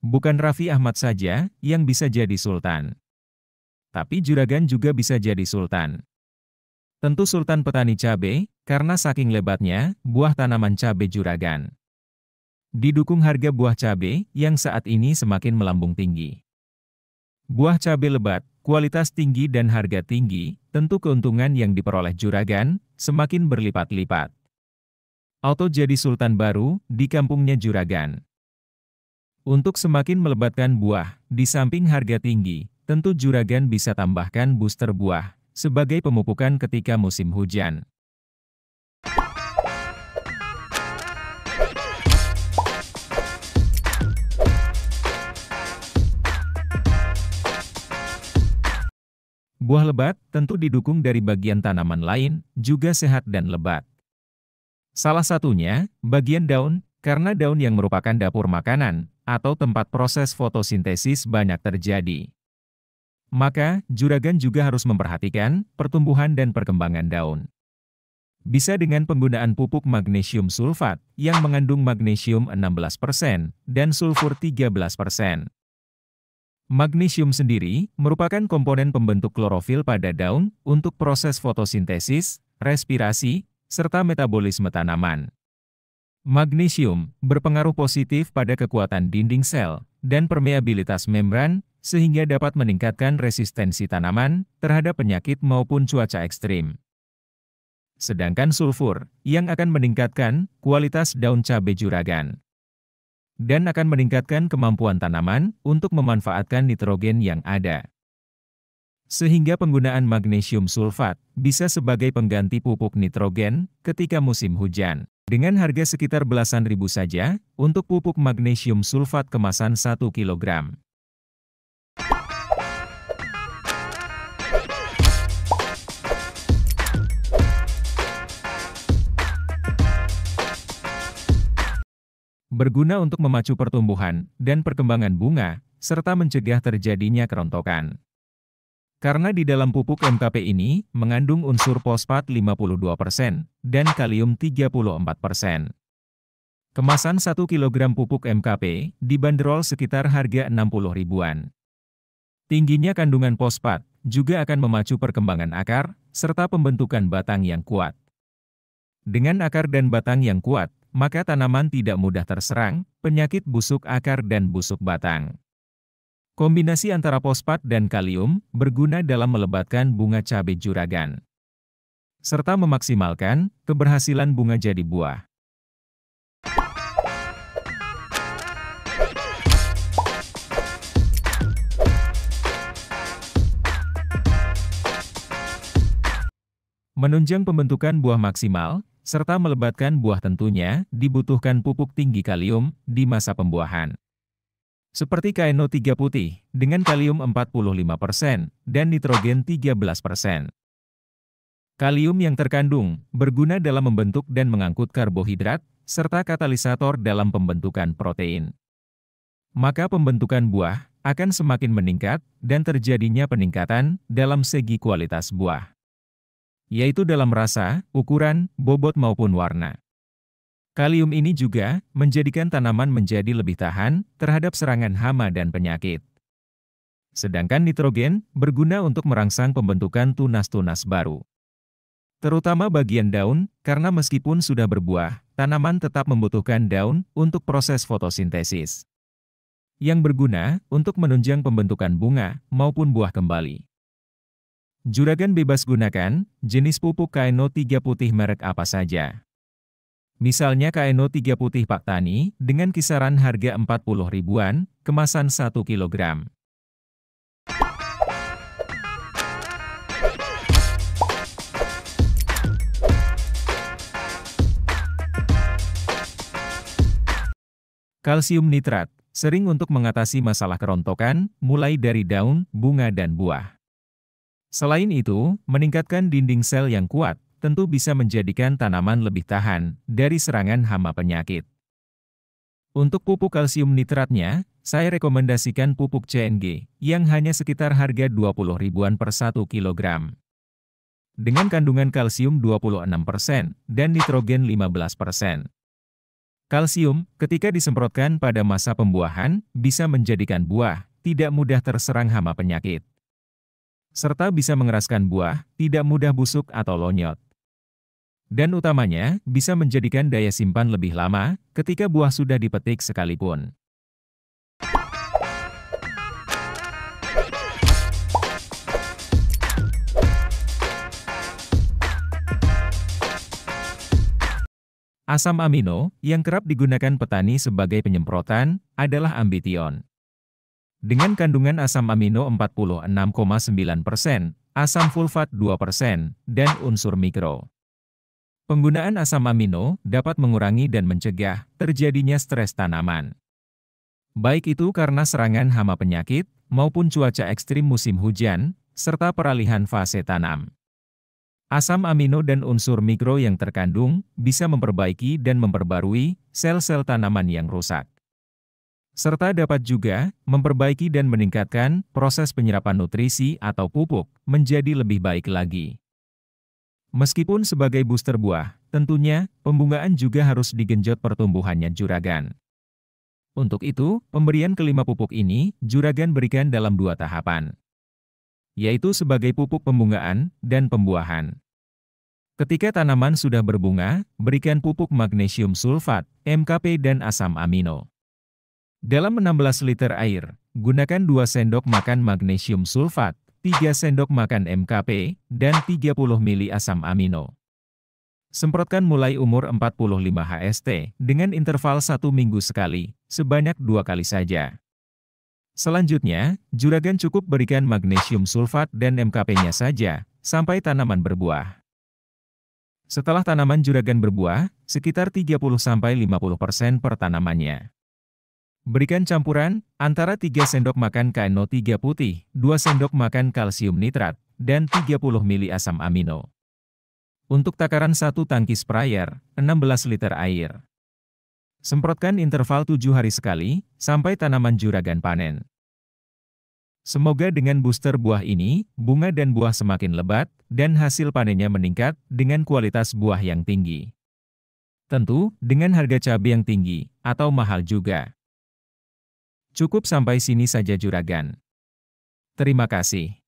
Bukan Raffi Ahmad saja yang bisa jadi sultan. Tapi juragan juga bisa jadi sultan. Tentu sultan petani cabai, karena saking lebatnya buah tanaman cabai juragan. Didukung harga buah cabai yang saat ini semakin melambung tinggi. Buah cabai lebat, kualitas tinggi dan harga tinggi, tentu keuntungan yang diperoleh juragan semakin berlipat-lipat. Auto jadi sultan baru di kampungnya juragan. Untuk semakin melebatkan buah, di samping harga tinggi, tentu juragan bisa tambahkan booster buah sebagai pemupukan ketika musim hujan. Buah lebat tentu didukung dari bagian tanaman lain, juga sehat dan lebat. Salah satunya, bagian daun, karena daun yang merupakan dapur makanan, atau tempat proses fotosintesis banyak terjadi. Maka, juragan juga harus memperhatikan pertumbuhan dan perkembangan daun. Bisa dengan penggunaan pupuk magnesium sulfat, yang mengandung magnesium 16% dan sulfur 13%. Magnesium sendiri merupakan komponen pembentuk klorofil pada daun untuk proses fotosintesis, respirasi, serta metabolisme tanaman. Magnesium berpengaruh positif pada kekuatan dinding sel dan permeabilitas membran, sehingga dapat meningkatkan resistensi tanaman terhadap penyakit maupun cuaca ekstrim. Sedangkan sulfur yang akan meningkatkan kualitas daun cabai juragan dan akan meningkatkan kemampuan tanaman untuk memanfaatkan nitrogen yang ada. Sehingga penggunaan magnesium sulfat bisa sebagai pengganti pupuk nitrogen ketika musim hujan. Dengan harga sekitar belasan ribu saja untuk pupuk magnesium sulfat kemasan 1 kg. Berguna untuk memacu pertumbuhan dan perkembangan bunga, serta mencegah terjadinya kerontokan. Karena di dalam pupuk MKP ini mengandung unsur fosfat 52% dan kalium 34%. Kemasan 1 kg pupuk MKP dibanderol sekitar harga 60 ribuan. Tingginya kandungan fosfat juga akan memacu perkembangan akar serta pembentukan batang yang kuat. Dengan akar dan batang yang kuat, maka tanaman tidak mudah terserang penyakit busuk akar dan busuk batang. Kombinasi antara fosfat dan kalium berguna dalam melebatkan bunga cabai juragan, serta memaksimalkan keberhasilan bunga jadi buah. Menunjang pembentukan buah maksimal, serta melebatkan buah tentunya dibutuhkan pupuk tinggi kalium di masa pembuahan. Seperti KNO3 putih, dengan kalium 45% dan nitrogen 13%. Kalium yang terkandung berguna dalam membentuk dan mengangkut karbohidrat, serta katalisator dalam pembentukan protein. Maka pembentukan buah akan semakin meningkat dan terjadinya peningkatan dalam segi kualitas buah, yaitu dalam rasa, ukuran, bobot maupun warna. Kalium ini juga menjadikan tanaman menjadi lebih tahan terhadap serangan hama dan penyakit. Sedangkan nitrogen berguna untuk merangsang pembentukan tunas-tunas baru, terutama bagian daun, karena meskipun sudah berbuah, tanaman tetap membutuhkan daun untuk proses fotosintesis, yang berguna untuk menunjang pembentukan bunga maupun buah kembali. Juragan bebas gunakan jenis pupuk KNO3 putih merek apa saja. Misalnya KNO3 putih Pak Tani dengan kisaran harga 40 ribuan, kemasan 1 kg. Kalsium nitrat, sering untuk mengatasi masalah kerontokan, mulai dari daun, bunga dan buah. Selain itu, meningkatkan dinding sel yang kuat, tentu bisa menjadikan tanaman lebih tahan dari serangan hama penyakit. Untuk pupuk kalsium nitratnya, saya rekomendasikan pupuk CNG, yang hanya sekitar harga 20 ribuan per 1 kg. Dengan kandungan kalsium 26% dan nitrogen 15%. Kalsium, ketika disemprotkan pada masa pembuahan, bisa menjadikan buah tidak mudah terserang hama penyakit. Serta bisa mengeraskan buah, tidak mudah busuk atau lonyot. Dan utamanya, bisa menjadikan daya simpan lebih lama ketika buah sudah dipetik sekalipun. Asam amino, yang kerap digunakan petani sebagai penyemprotan, adalah Ambition. Dengan kandungan asam amino 46,9%, asam sulfat 2%, dan unsur mikro. Penggunaan asam amino dapat mengurangi dan mencegah terjadinya stres tanaman. Baik itu karena serangan hama penyakit, maupun cuaca ekstrim musim hujan, serta peralihan fase tanam. Asam amino dan unsur mikro yang terkandung bisa memperbaiki dan memperbarui sel-sel tanaman yang rusak. Serta dapat juga memperbaiki dan meningkatkan proses penyerapan nutrisi atau pupuk menjadi lebih baik lagi. Meskipun sebagai booster buah, tentunya pembungaan juga harus digenjot pertumbuhannya juragan. Untuk itu, pemberian kelima pupuk ini juragan berikan dalam 2 tahapan, yaitu sebagai pupuk pembungaan dan pembuahan. Ketika tanaman sudah berbunga, berikan pupuk magnesium sulfat, MKP dan asam amino. Dalam 16 liter air, gunakan 2 sendok makan magnesium sulfat, 3 sendok makan MKP, dan 30 ml asam amino. Semprotkan mulai umur 45 HST, dengan interval 1 minggu sekali, sebanyak 2 kali saja. Selanjutnya, juragan cukup berikan magnesium sulfat dan MKP-nya saja, sampai tanaman berbuah. Setelah tanaman juragan berbuah, sekitar 30-50% per tanamannya. Berikan campuran, antara 3 sendok makan KNO3 putih, 2 sendok makan kalsium nitrat, dan 30 ml asam amino. Untuk takaran 1 tangki sprayer, 16 liter air. Semprotkan interval 7 hari sekali, sampai tanaman juragan panen. Semoga dengan booster buah ini, bunga dan buah semakin lebat, dan hasil panennya meningkat dengan kualitas buah yang tinggi. Tentu, dengan harga cabai yang tinggi, atau mahal juga. Cukup sampai sini saja juragan. Terima kasih.